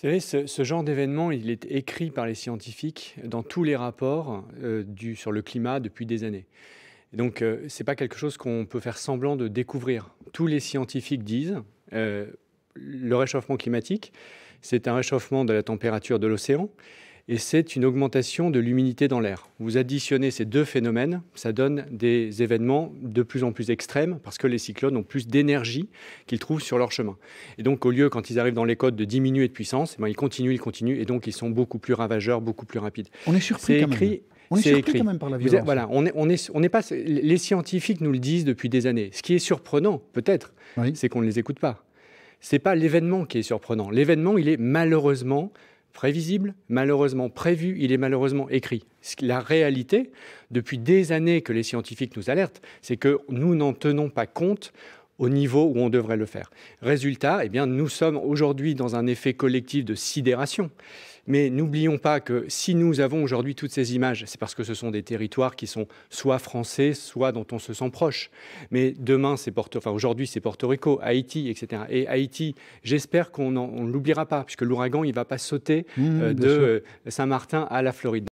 Vous savez, ce genre d'événement, il est écrit par les scientifiques dans tous les rapports sur le climat depuis des années. Et donc, ce n'est pas quelque chose qu'on peut faire semblant de découvrir. Tous les scientifiques disent euh, le réchauffement climatique, c'est un réchauffement de la température de l'océan et c'est une augmentation de l'humidité dans l'air. Vous additionnez ces deux phénomènes, ça donne des événements de plus en plus extrêmes parce que les cyclones ont plus d'énergie qu'ils trouvent sur leur chemin. Et donc, au lieu, quand ils arrivent dans les côtes, de diminuer de puissance, eh ben, ils continuent, et donc ils sont beaucoup plus ravageurs, beaucoup plus rapides. On est surpris C'est quand même. écrit. On est C'est surpris écrit. quand même par la violence. Voilà, on n'est pas. Les scientifiques nous le disent depuis des années. Ce qui est surprenant, peut-être, Oui. c'est qu'on ne les écoute pas. C'est pas l'événement qui est surprenant. L'événement, il est malheureusement prévisible, malheureusement prévu, il est malheureusement écrit. La réalité, depuis des années que les scientifiques nous alertent, c'est que nous n'en tenons pas compte au niveau où on devrait le faire. Résultat, eh bien, nous sommes aujourd'hui dans un effet collectif de sidération. Mais n'oublions pas que si nous avons aujourd'hui toutes ces images, c'est parce que ce sont des territoires qui sont soit français, soit dont on se sent proche. Mais demain, aujourd'hui, c'est Porto Rico, Haïti, etc. Et Haïti, j'espère qu'on ne l'oubliera pas, puisque l'ouragan, il ne va pas sauter Bien sûr. de Saint-Martin à la Floride.